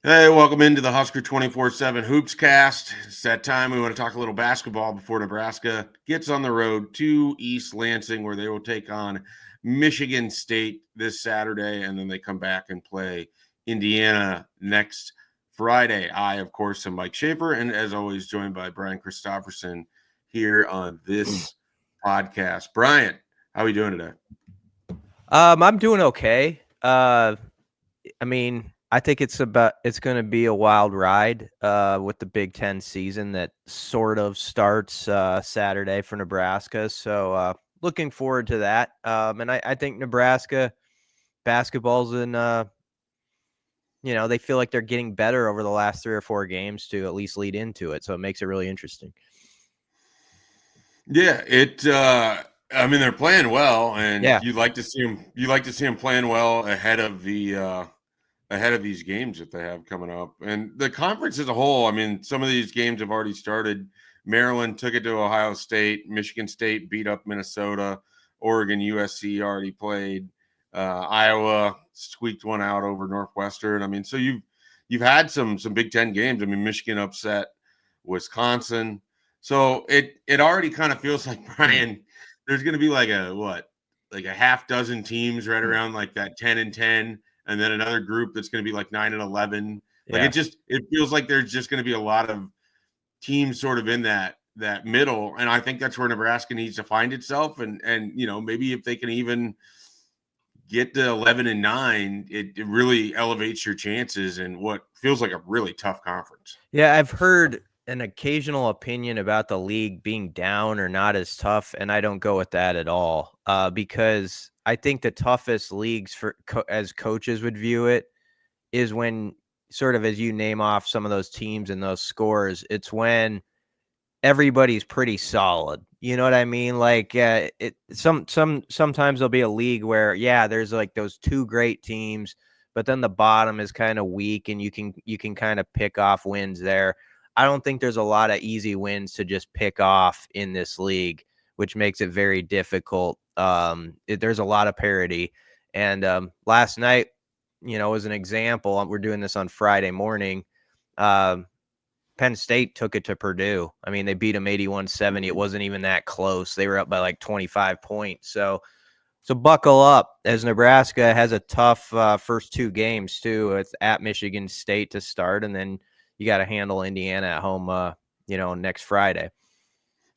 Hey, welcome into the Husker 24/7 HoopsCast. It's that time we want to talk a little basketball before Nebraska gets on the road to East Lansing, where they will take on Michigan State this Saturday, and then they come back and play Indiana next Friday. I, of course, am Mike Schaefer, and as always, joined by Brian Christopherson here on this podcast. Brian, how are we doing today? I'm doing okay. I mean, I think it's going to be a wild ride with the Big Ten season that sort of starts Saturday for Nebraska. So looking forward to that. And I think Nebraska basketball's they feel like they're getting better over the last 3 or 4 games to at least lead into it. So it makes it really interesting. Yeah, I mean, they're playing well, and Yeah. you like to see them. You like to see them playing well ahead of these games that they have coming up, and the conference as a whole. I mean, some of these games have already started. Maryland took it to Ohio State. Michigan State beat up Minnesota. Oregon, USC already played. Iowa squeaked one out over Northwestern. I mean, so you've had some Big Ten games. I mean, Michigan upset Wisconsin. So it already kind of feels like, Brian, there's going to be like a half dozen teams right around like that 10-10, and then another group that's going to be like 9-11. Like Yeah. it feels like there's just going to be a lot of teams sort of in that middle, and I think that's where Nebraska needs to find itself. And maybe if they can even get to 11-9, it really elevates your chances in what feels like a really tough conference. Yeah, I've heard an occasional opinion about the league being down or not as tough, and I don't go with that at all. Because I think the toughest leagues for as coaches would view it is when sort of as you name off some of those teams and those scores, it's when everybody's pretty solid. You know what I mean? Like sometimes there'll be a league where there's like those two great teams, but then the bottom is kind of weak and you can kind of pick off wins there. I don't think there's a lot of easy wins to just pick off in this league, which makes it very difficult. There's a lot of parity. And last night, as an example, we're doing this on Friday morning. Um, Penn State took it to Purdue. I mean, they beat them 81-70. It wasn't even that close. They were up by like 25 points. So buckle up as Nebraska has a tough first 2 games too. It's at Michigan State to start, and then you got to handle Indiana at home, next Friday.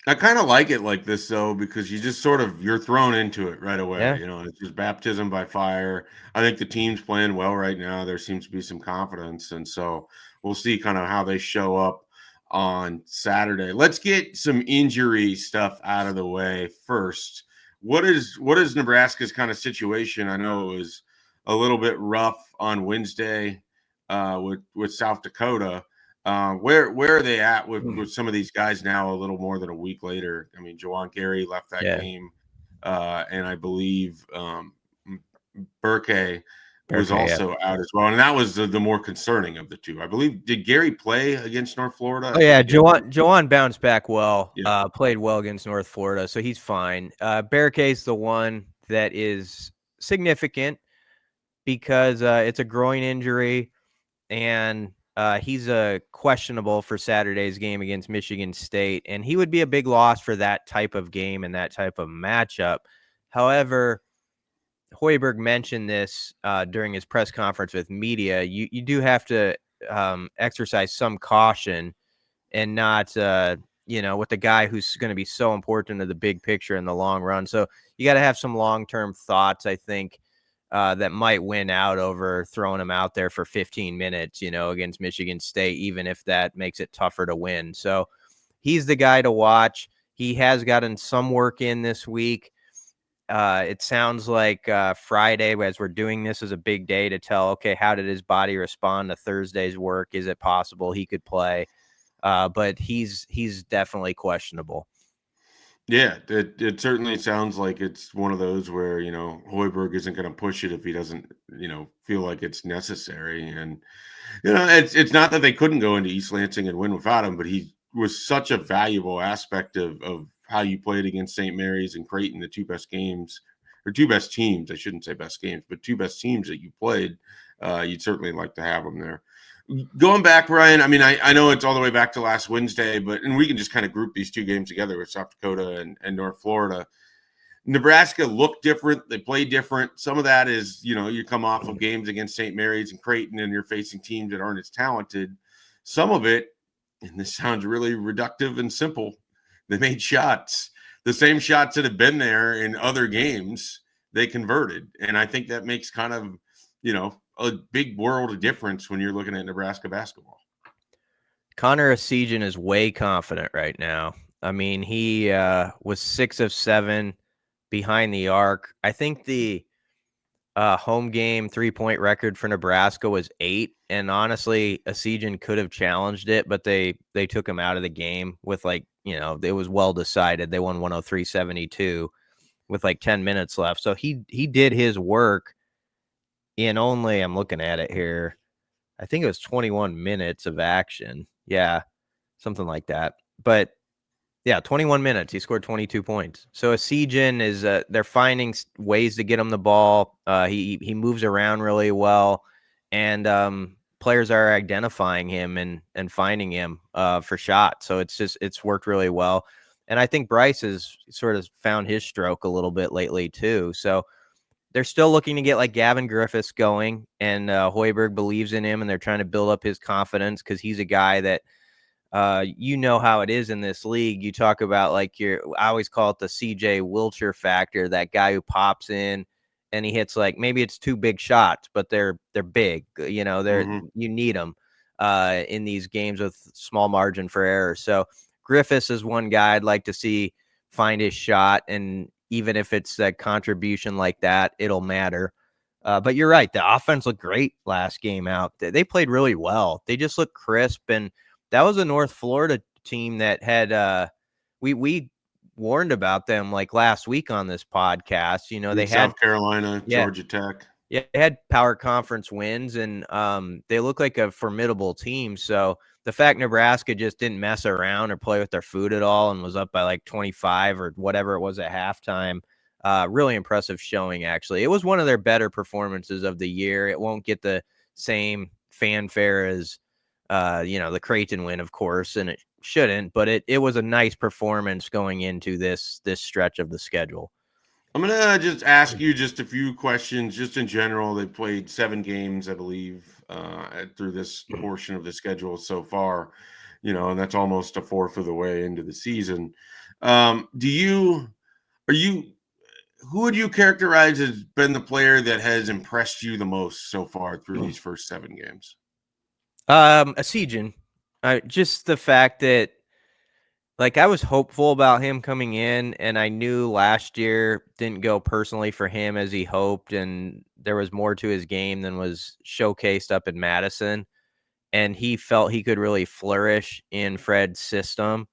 I kind of like it like this though, because you just sort of you're thrown into it right away, Yeah. and it's just baptism by fire. I think the team's playing well right now. There seems to be some confidence, and so we'll see kind of how they show up on Saturday. Let's get some injury stuff out of the way first. What is Nebraska's kind of situation? I know it was a little bit rough on Wednesday with South Dakota. Where are they at with some of these guys now? A little more than a week later. I mean, Jawan Gary left that Yeah. game, and I believe Burke was Okay. Yeah. also out as well, and that was the more concerning of the two. I believe, did Gary play against North Florida? Oh I think yeah, he did. Jawan bounced back well. Yeah. Played well against North Florida, so he's fine. Barricay's the one that is significant because it's a groin injury, and he's questionable for Saturday's game against Michigan State, and he would be a big loss for that type of game and that type of matchup. However, Hoiberg mentioned this during his press conference with media. You do have to exercise some caution and not with the guy who's going to be so important to the big picture in the long run. So you got to have some long-term thoughts, I think, that might win out over throwing him out there for 15 minutes, against Michigan State, even if that makes it tougher to win. So he's the guy to watch. He has gotten some work in this week. It sounds like Friday, as we're doing this, is a big day to tell, okay, how did his body respond to Thursday's work? Is it possible he could play? But he's definitely questionable. Yeah, it certainly sounds like it's one of those where, Hoiberg isn't going to push it if he doesn't, feel like it's necessary. And, it's not that they couldn't go into East Lansing and win without him, but he was such a valuable aspect of how you played against St. Mary's and Creighton, the two best games, or two best teams. I shouldn't say best games, but two best teams that you played. You'd certainly like to have him there. Going back, Ryan, I mean, I know it's all the way back to last Wednesday, and we can just kind of group these two games together with South Dakota and North Florida. Nebraska looked different. They play different. Some of that is, you come off of games against St. Mary's and Creighton, and you're facing teams that aren't as talented. Some of it, and this sounds really reductive and simple, they made shots. The same shots that have been there in other games, they converted. And I think that makes kind of, a big world of difference when you're looking at Nebraska basketball. Connor Esigian is way confident right now. I mean, he was 6 of 7 behind the arc. I think the home game 3-point record for Nebraska was 8. And honestly, Esigian could have challenged it, but they took him out of the game with it was well decided. They won 103-72 with 10 minutes left. So he did his work in only, I'm looking at it here, I think it was 21 minutes of action. Yeah, something like that. But yeah, 21 minutes. He scored 22 points. So Esigian is they're finding ways to get him the ball. He moves around really well, and players are identifying him and finding him for shots. So it's worked really well. And I think Bryce has sort of found his stroke a little bit lately too. So they're still looking to get Gavin Griffiths going, and Hoiberg believes in him, and they're trying to build up his confidence because he's a guy that how it is in this league. You talk about I always call it the CJ Wilcher factor, that guy who pops in and he hits maybe it's 2 big shots, but they're big. You need them in these games with small margin for error. So Griffiths is one guy I'd like to see find his shot, and even if it's a contribution like that, it'll matter. But you're right. The offense looked great last game out. They played really well. They just looked crisp, and that was a North Florida team that had we warned about them last week on this podcast. They had South Carolina, Georgia Tech. Yeah, they had power conference wins, and they look like a formidable team. So the fact Nebraska just didn't mess around or play with their food at all and was up by 25 or whatever it was at halftime, really impressive showing, actually. It was one of their better performances of the year. It won't get the same fanfare as the Creighton win, of course, and it shouldn't, but it was a nice performance going into this stretch of the schedule. I'm going to just ask you just a few questions, just in general. They played 7 games, I believe, through this portion of the schedule so far, and that's almost a fourth of the way into the season. Who would you characterize as been the player that has impressed you the most so far through these first 7 games? Esigian, just the fact that I was hopeful about him coming in, and I knew last year didn't go personally for him as he hoped, and there was more to his game than was showcased up in Madison, and he felt he could really flourish in Fred's system.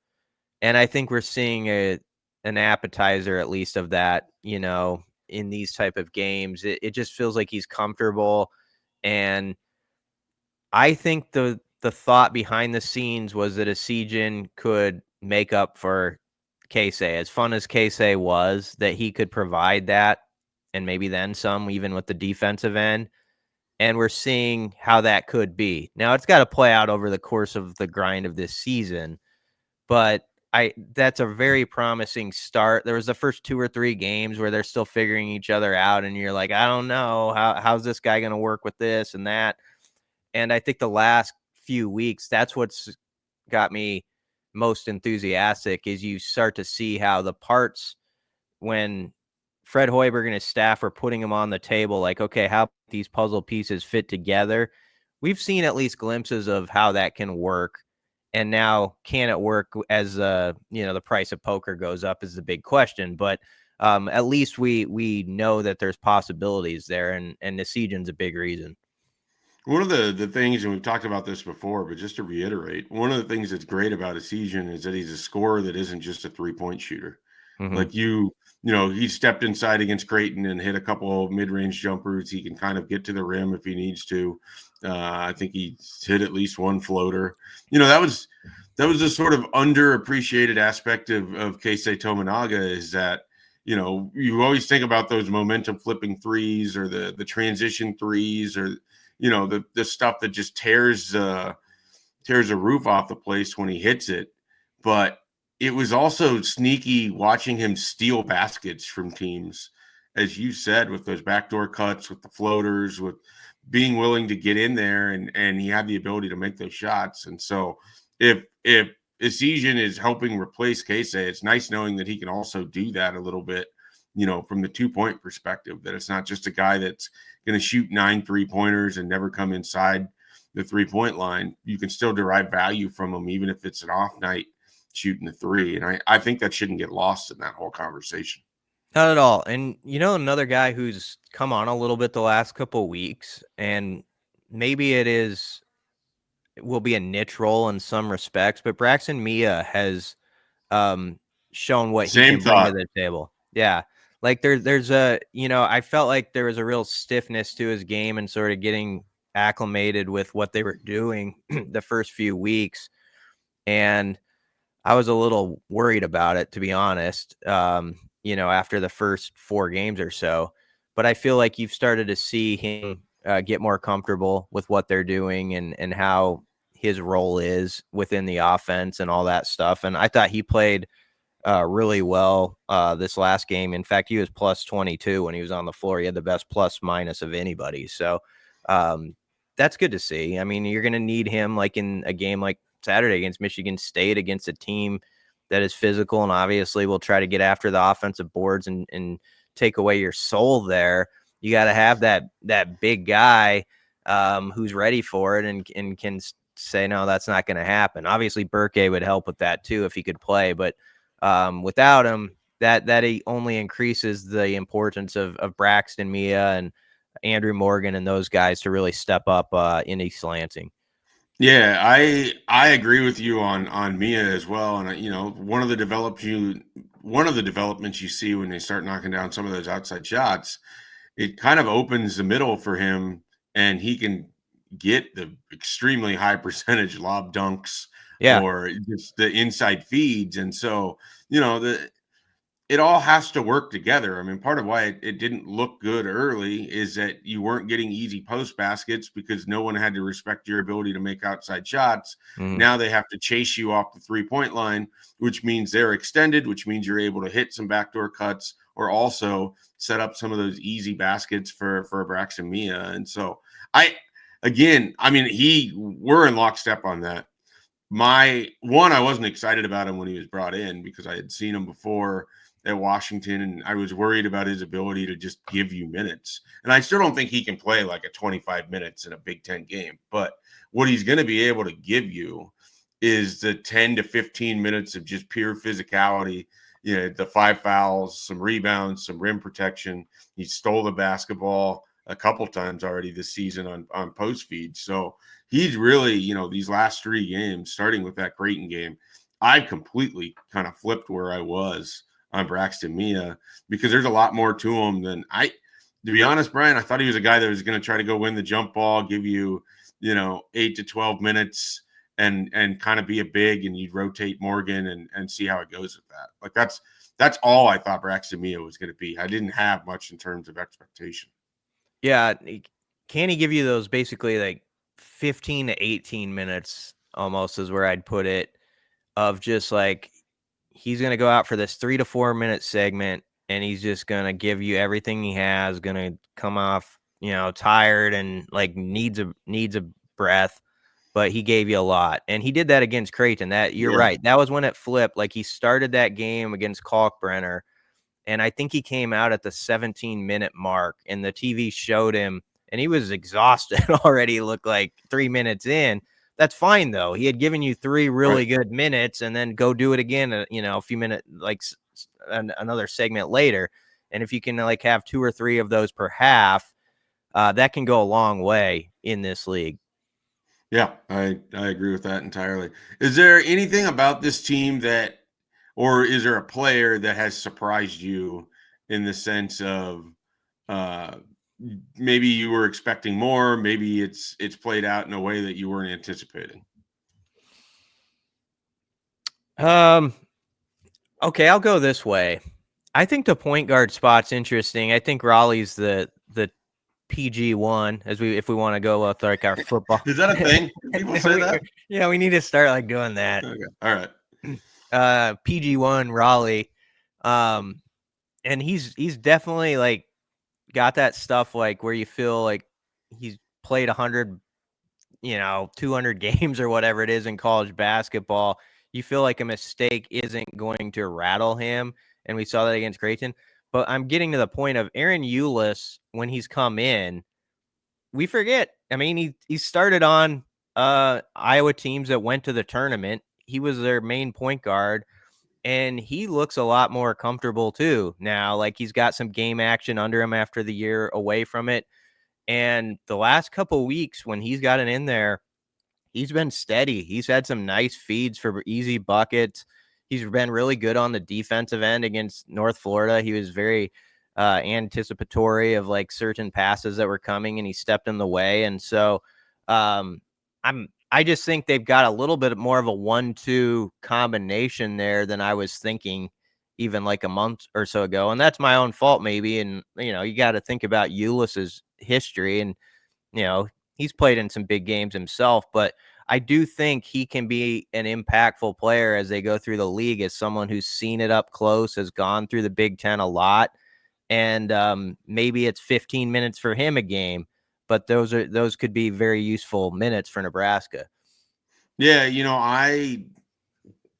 And I think we're seeing an appetizer, at least, of that, in these type of games. It just feels like he's comfortable, and I think the thought behind the scenes was that Esigian could make up for Keisei. As fun as Keisei was, that he could provide that and maybe then some, even with the defensive end. And we're seeing how that could be. Now, it's got to play out over the course of the grind of this season, but that's a very promising start. There was the first 2 or 3 games where they're still figuring each other out, and you're like, I don't know, how's this guy going to work with this and that. And I think the last few weeks, that's what's got me most enthusiastic, is you start to see how the parts, when Fred Hoiberg and his staff are putting them on the table, okay, how these puzzle pieces fit together. We've seen at least glimpses of how that can work. And now, can it work as the price of poker goes up is the big question. But at least we know that there's possibilities there, and Esigian's a big reason. One of the things, and we've talked about this before, but just to reiterate, one of the things that's great about Esigian is that he's a scorer that isn't just a 3-point shooter. Mm-hmm. He stepped inside against Creighton and hit a couple of mid-range jumpers. He can kind of get to the rim if he needs to. I think he hit at least one floater. That was a sort of underappreciated aspect of Keisei Tominaga, is that, you always think about those momentum flipping threes or the transition threes, or the stuff that just tears the roof off the place when he hits it. But it was also sneaky watching him steal baskets from teams, as you said, with those backdoor cuts, with the floaters, with being willing to get in there, and he had the ability to make those shots. And so if Esigian is helping replace Casey, it's nice knowing that he can also do that a little bit, from the 2-point perspective, that it's not just a guy that's going to shoot 9 3-pointers and never come inside the 3-point line. You can still derive value from him, even if it's an off night shooting the 3. And I think that shouldn't get lost in that whole conversation. Not at all. And another guy who's come on a little bit the last couple weeks, and maybe it will be a niche role in some respects, but Braxton Mia has shown what he can bring to the table. Yeah. Like there's I felt like there was a real stiffness to his game and sort of getting acclimated with what they were doing the first few weeks. And I was a little worried about it, to be honest, after the first 4 games or so. But I feel like you've started to see him get more comfortable with what they're doing and how his role is within the offense and all that stuff. And I thought he played really well this last game. In fact, he was plus 22 when he was on the floor. He had the best plus minus of anybody. So that's good to see. I mean, you're going to need him like in a game like Saturday against Michigan State, against a team that is physical and obviously will try to get after the offensive boards and take away your soul there. You got to have that big guy who's ready for it and can say, no, that's not going to happen. Obviously, Burke would help with that too if he could play, but without him, that only increases the importance of Braxton Mia and Andrew Morgan and those guys to really step up in East Lansing. Yeah, I agree with you on Mia as well. And one of the developments you see when they start knocking down some of those outside shots, it kind of opens the middle for him, and he can get the extremely high percentage lob dunks or just the inside feeds. And so, it all has to work together. I mean, part of why it didn't look good early is that you weren't getting easy post baskets because no one had to respect your ability to make outside shots. Mm-hmm. Now they have to chase you off the 3-point line, which means they're extended, which means you're able to hit some backdoor cuts or also set up some of those easy baskets for Braxton Mia. And so we're in lockstep on that. I wasn't excited about him when he was brought in because I had seen him before at Washington, and I was worried about his ability to just give you minutes. And I still don't think he can play like a 25 minutes in a Big Ten game. But what he's going to be able to give you is the 10 to 15 minutes of just pure physicality, the 5 fouls, some rebounds, some rim protection. He stole the basketball a couple times already this season on post feeds. So he's really, these last 3 games, starting with that Creighton game, I completely kind of flipped where I was on Braxton Mia because there's a lot more to him than to be honest, Brian, I thought he was a guy that was going to try to go win the jump ball, give you, 8 to 12 minutes and kind of be a big, and you'd rotate Morgan and see how it goes with that. Like that's all I thought Braxton Mia was going to be. I didn't have much in terms of expectation. Yeah. Can he give you those basically like 15 to 18 minutes almost is where I'd put it, of just like, he's going to go out for this 3 to 4 minute segment and he's just going to give you everything he has, going to come off, tired and like needs a breath, but he gave you a lot. And he did that against Creighton. That you're right. That was when it flipped. Like he started that game against Kalkbrenner, and I think he came out at the 17-minute mark, and the TV showed him, and he was exhausted already. He looked like 3 minutes in. That's fine, though. He had given you 3 really good minutes, and then go do it again, a few minutes, like another segment later. And if you can like have 2 or 3 of those per half, that can go a long way in this league. Yeah, I agree with that entirely. Is there anything about this team or is there a player that has surprised you in the sense of maybe you were expecting more, maybe it's played out in a way that you weren't anticipating? Okay, I'll go this way. I think the point guard spot's interesting. I think Raleigh's the PG1 if we want to go with like our football. Is that a thing? Do people say that? Yeah, we need to start like doing that. Okay. All right. PG1 Raleigh. And he's definitely like got that stuff like where you feel like he's played 100, 200 games or whatever it is in college basketball. You feel like a mistake isn't going to rattle him. And we saw that against Creighton. But I'm getting to the point of Aaron Eulis, when he's come in, we forget. I mean, he started on Iowa teams that went to the tournament. He was their main point guard, and he looks a lot more comfortable too now. Like he's got some game action under him after the year away from it. And the last couple weeks when he's gotten in there, he's been steady. He's had some nice feeds for easy buckets. He's been really good on the defensive end against North Florida. He was very anticipatory of like certain passes that were coming, and he stepped in the way. And so I just think they've got a little bit more of a 1-2 combination there than I was thinking even like a month or so ago. And that's my own fault maybe. And, you got to think about Ulyss's history, and, he's played in some big games himself, but I do think he can be an impactful player as they go through the league, as someone who's seen it up close, has gone through the Big Ten a lot. And maybe it's 15 minutes for him a game, but those could be very useful minutes for Nebraska. Yeah, I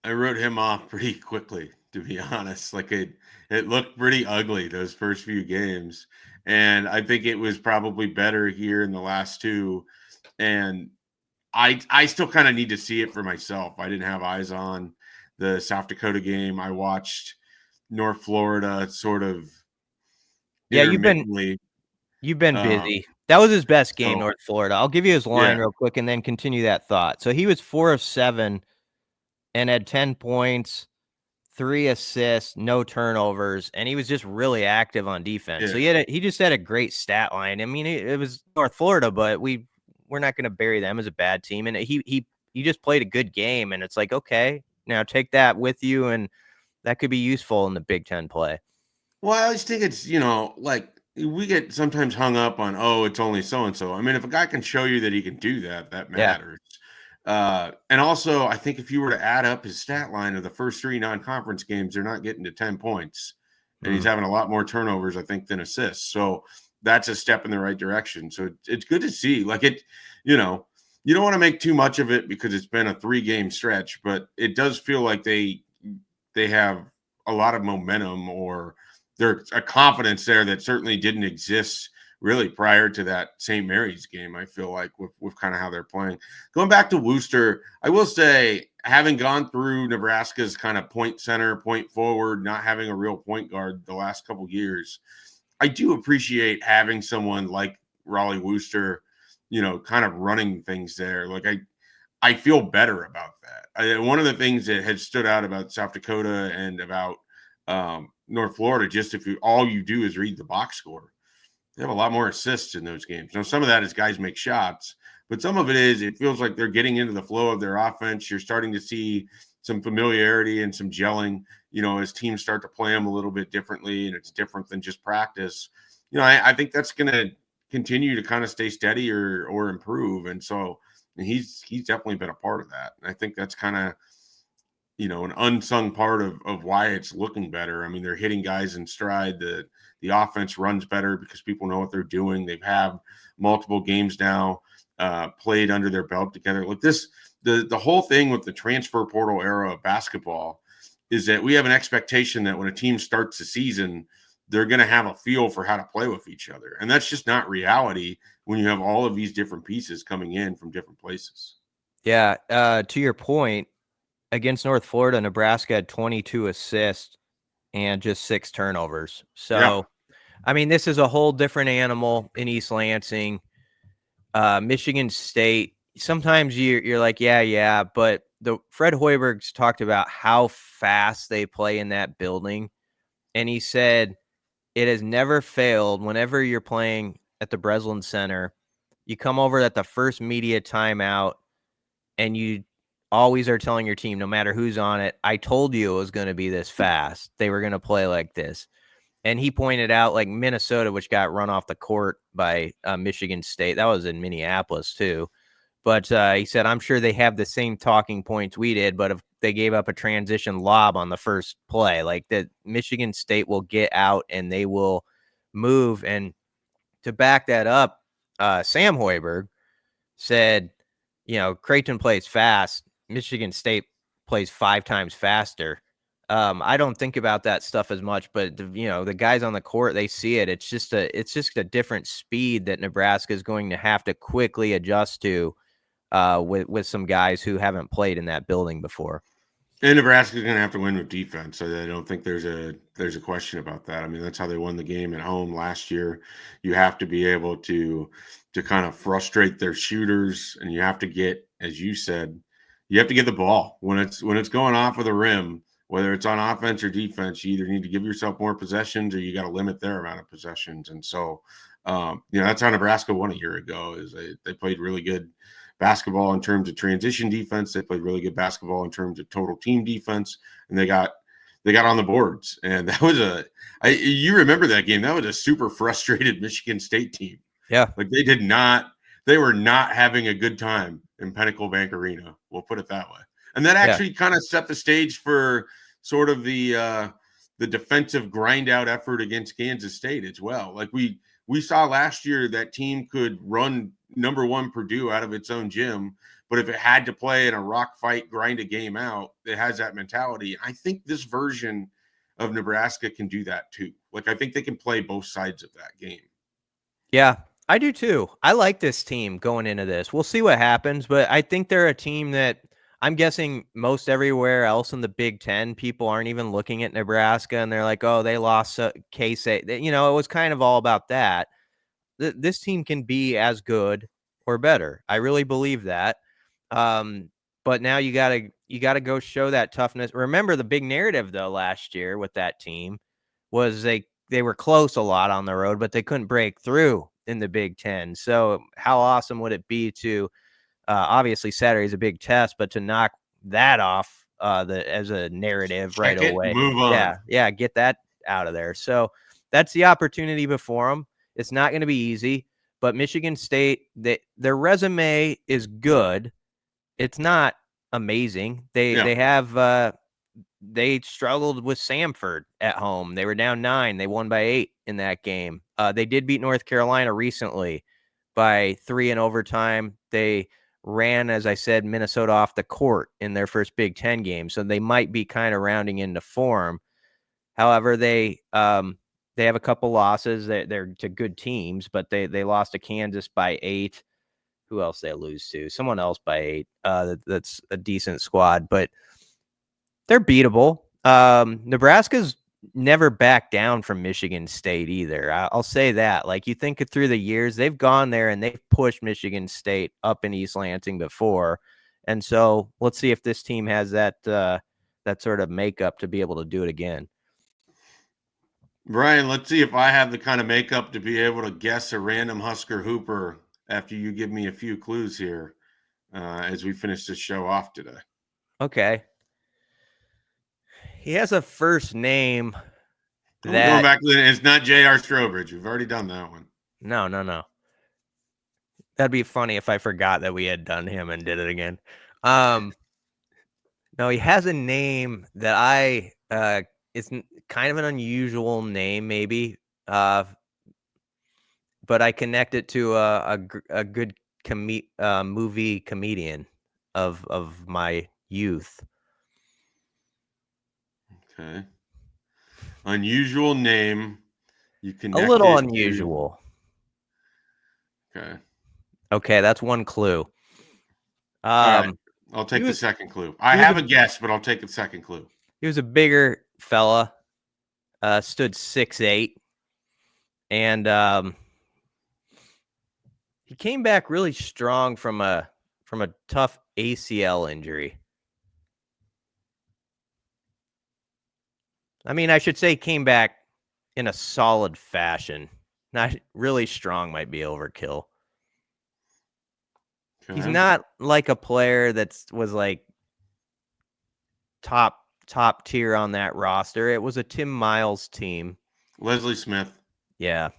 wrote him off pretty quickly, to be honest. Like it looked pretty ugly those first few games, and I think it was probably better here in the last two. And I still kind of need to see it for myself. I didn't have eyes on the South Dakota game. I watched North Florida sort of Yeah, intermittently. you've been busy. That was his best game, So North Florida. I'll give you his line yeah, real quick and then continue that thought. So he was 4 of 7 and had 10 points, 3 assists, no turnovers, and he was just really active on defense. So yeah. he just had a great stat line. I mean, it was North Florida, but we're not going to bury them as a bad team. And he just played a good game, and it's like, okay, now take that with you, and that could be useful in the Big Ten play. Well, I always think it's, like we get sometimes hung up on, oh, it's only so and so. I mean, if a guy can show you that he can do that, that Yeah. matters. And also, I think if you were to add up his stat line of the first 3 non-conference games, they're not getting to 10 points. And he's having a lot more turnovers, I think, than assists. So that's a step in the right direction. So it's good to see. Like you don't want to make too much of it because it's been a 3-game stretch, but it does feel like they have a lot of momentum, or there's a confidence there that certainly didn't exist really prior to that St. Mary's game. I feel like with kind of how they're playing. Going back to Worcester, I will say, having gone through Nebraska's kind of point center, point forward, not having a real point guard the last couple of years, I do appreciate having someone like Raleigh Worcester, kind of running things there. Like I feel better about that. One of the things that had stood out about South Dakota and about North Florida, just if all you do is read the box score, they have a lot more assists in those games. Now, some of that is guys make shots, but some of it feels like they're getting into the flow of their offense. You're starting to see some familiarity and some gelling, as teams start to play them a little bit differently, and it's different than just practice. I think that's going to continue to kind of stay steady or improve. And so he's definitely been a part of that. And I think that's kind of, an unsung part of why it's looking better. I mean, they're hitting guys in stride. The offense runs better because people know what they're doing. They've had multiple games now played under their belt together. Like the whole thing with the transfer portal era of basketball is that we have an expectation that when a team starts the season, they're going to have a feel for how to play with each other. And that's just not reality when you have all of these different pieces coming in from different places. Yeah. To your point, against North Florida, Nebraska had 22 assists and just 6 turnovers. So, Yeah. I mean, this is a whole different animal in East Lansing. Michigan State, sometimes you're like, yeah, but the Fred Hoiberg's talked about how fast they play in that building. And he said it has never failed whenever you're playing at the Breslin Center. You come over at the first media timeout and you always are telling your team, no matter who's on it, I told you it was going to be this fast. They were going to play like this. And he pointed out like Minnesota, which got run off the court by Michigan State. That was in Minneapolis too. But he said, I'm sure they have the same talking points we did, but if they gave up a transition lob on the first play, like that Michigan State will get out and they will move. And to back that up, Sam Hoiberg said, Creighton plays fast. Michigan State plays 5 times faster. I don't think about that stuff as much, but the guys on the court, they see it. It's just a different speed that Nebraska is going to have to quickly adjust to with some guys who haven't played in that building before. And Nebraska's going to have to win with defense. So I don't think there's a question about that. I mean, that's how they won the game at home last year. You have to be able to kind of frustrate their shooters, and you have to get, as you said, you have to get the ball when it's going off of the rim. Whether it's on offense or defense, you either need to give yourself more possessions or you got to limit their amount of possessions. And so, that's how Nebraska won a year ago. Is they played really good basketball in terms of transition defense. They played really good basketball in terms of total team defense, and they got on the boards. And that was you remember that game? That was a super frustrated Michigan State team. Yeah, like they were not having a good time in Pinnacle Bank Arena. We'll put it that way. And that actually kind of set the stage for sort of the defensive grind out effort against Kansas State as well. Like we saw last year that team could run number 1 Purdue out of its own gym, but if it had to play in a rock fight, grind a game out, it has that mentality. I think this version of Nebraska can do that too. Like I think they can play both sides of that game. Yeah, I do too. I like this team going into this. We'll see what happens, but I think they're a team that I'm guessing most everywhere else in the Big Ten, people aren't even looking at Nebraska and they're like, oh, they lost K-State. It was kind of all about that. This team can be as good or better. I really believe that. But now you gotta go show that toughness. Remember the big narrative though last year with that team was they were close a lot on the road, but they couldn't break through in the Big Ten. So how awesome would it be to obviously Saturday is a big test, but to knock that off as a narrative right away. Move on. Yeah, get that out of there. So that's the opportunity before them. It's not going to be easy, but Michigan State, their resume is good. It's not amazing. They have they struggled with Samford at home. They were down 9. They won by 8 in that game. They did beat North Carolina recently by 3 in overtime. They ran, as I said, Minnesota off the court in their first Big Ten game. So they might be kind of rounding into form. However, they have a couple losses. They're to good teams, but they lost to Kansas by 8. Who else they lose to? Someone else by 8. That's a decent squad, but they're beatable. Nebraska's never backed down from Michigan State either. I'll say that. Like you think through the years, they've gone there and they've pushed Michigan State up in East Lansing before. And so let's see if this team has that sort of makeup to be able to do it again. Brian, let's see if I have the kind of makeup to be able to guess a random Husker hooper after you give me a few clues here as we finish this show off today. Okay. He has a first name that going back to it's not J.R. Strobridge. We've already done that one. No. That'd be funny if I forgot that we had done him and did it again. No, he has a name that it's kind of an unusual name, maybe. But I connect it to a good movie comedian of my youth. Okay. Unusual name. You connect a little unusual. Okay, that's one clue. All right. I'll take the second clue. I have a guess, but I'll take the second clue. He was a bigger fella, stood 6'8", and he came back really strong from a tough ACL injury. I mean, I should say came back in a solid fashion. Not really strong might be overkill. Okay. He's not like a player that was like top tier on that roster. It was a Tim Miles team. Leslie Smith. Yeah.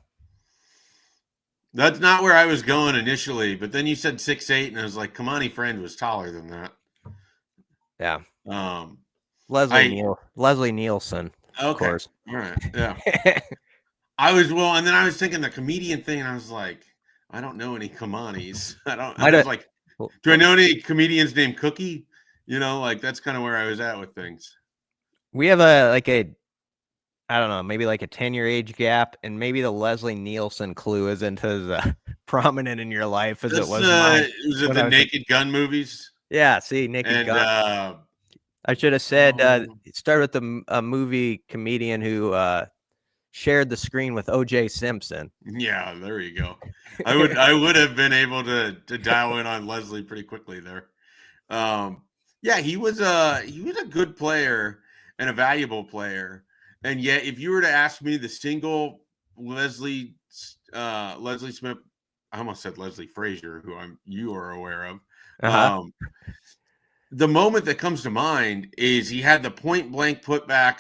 That's not where I was going initially, but then you said 6'8", and I was like, Kamani Friend was taller than that. Yeah. Um, Leslie Nielsen, of okay, course. all right, yeah. And then I was thinking the comedian thing, and I was like, I don't know any Kamanis. I Might was have. like, do I know any comedians named Cookie? Like that's kind of where I was at with things. We have I don't know, maybe like a 10-year age gap, and maybe the Leslie Nielsen clue isn't as prominent in your life as it That's was mine. was it When the I was Naked Gun movies? Yeah, see, Naked And Gun. I should have said start with a movie comedian who shared the screen with O.J. Simpson. yeah, there you go. I would have been able to dial in on Leslie pretty quickly there. Yeah, he was a good player and a valuable player. And yet, if you were to ask me the single Leslie Smith, I almost said Leslie Frazier, who you are aware of. The moment that comes to mind is he had the point blank putback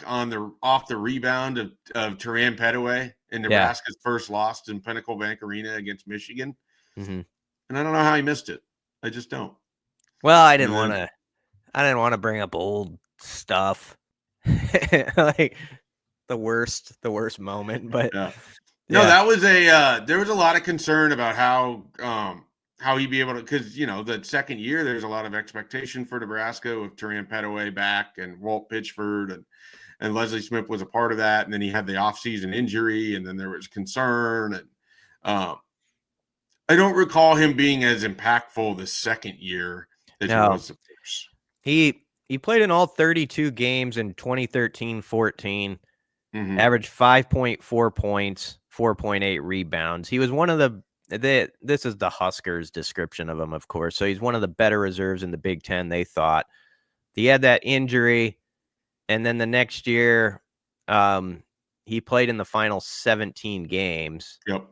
off the rebound of Turan Petaway in Nebraska's first loss in Pinnacle Bank Arena against Michigan. Mm-hmm. And I don't know how he missed it. I just don't. Well, I didn't want to bring up old stuff, like the worst moment. But yeah. No, that was there was a lot of concern about how he'd be able to, because the second year there's a lot of expectation for Nebraska with Turan Petaway back and Walt Pitchford and Leslie Smith was a part of that, and then he had the offseason injury, and then there was concern, and I don't recall him being as impactful the second year as he was the first. He played in all 32 games in 2013-14. Mm-hmm. Averaged 5.4 points, 4.8 rebounds. He was one of this is the Huskers description of him, of course. So he's one of the better reserves in the Big Ten, they thought. He had that injury, and then the next year, he played in the final 17 games. Yep.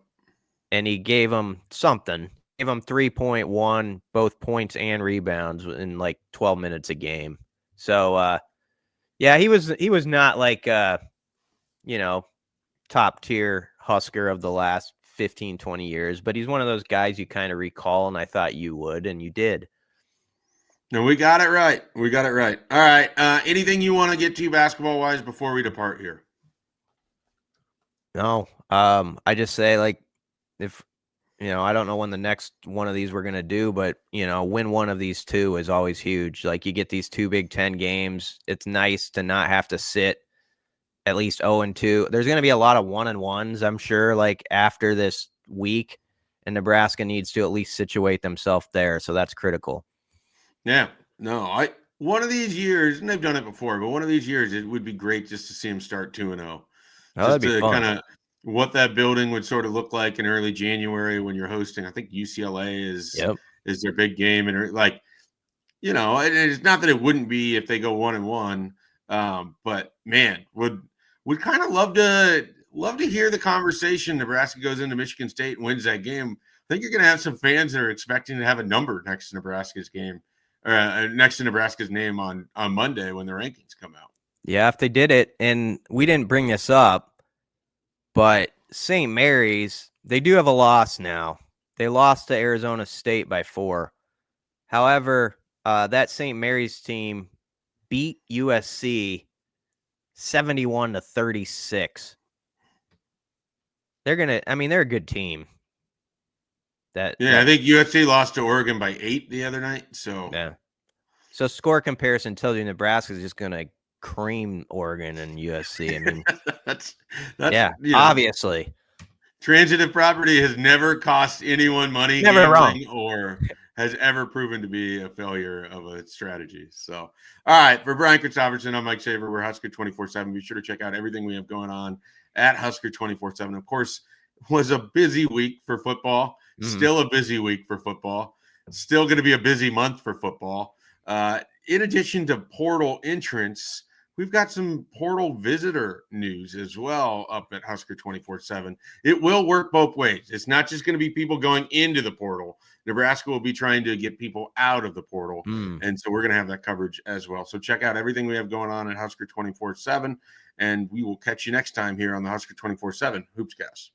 And he gave him something. Gave him 3.1, both points and rebounds in like 12 minutes a game. So, yeah, he was not like top tier Husker of the last 15, 20 years, but he's one of those guys you kind of recall, and I thought you would, and you did. No, we got it right. All right. Anything you want to get to basketball wise before we depart here? No. I just say, like, if I don't know when the next one of these we're gonna do, but win one of these two is always huge. Like, you get these two Big Ten games. It's nice to not have to sit at least 0-2. There's going to be a lot of 1-1s, I'm sure, like after this week, and Nebraska needs to at least situate themselves there. So that's critical. Yeah, no, one of these years, and they've done it before, but one of these years, it would be great just to see them start 2-0. Just to kind of what that building would sort of look like in early January when you're hosting. I think UCLA is their big game, and like, it's not that it wouldn't be if they go 1-1, but man, would kind of love to hear the conversation. Nebraska goes into Michigan State and wins that game. I think you're going to have some fans that are expecting to have a number next to Nebraska's game, next to Nebraska's name on Monday when the rankings come out. Yeah, if they did it, and we didn't bring this up, but St. Mary's, they do have a loss now. They lost to Arizona State by 4. However, that St. Mary's team beat USC 71-36. They're a good team. I think USC lost to Oregon by 8 the other night. So yeah. So score comparison tells you Nebraska is just going to cream Oregon and USC. I mean, that's obviously. Transitive property has never cost anyone money Never gambling wrong. or has ever proven to be a failure of a strategy. So, all right, for Brian Christopherson, I'm Mike Shaver. We're Husker247. Be sure to check out everything we have going on at Husker247. Of course, it was a busy week for football. Mm-hmm. Still a busy week for football. Still going to be a busy month for football. In addition to portal entrance, we've got some portal visitor news as well up at Husker247. It will work both ways. It's not just going to be people going into the portal. Nebraska will be trying to get people out of the portal. And so we're going to have that coverage as well. So check out everything we have going on at Husker247. and we will catch you next time here on the Husker 24/7 HoopsCast.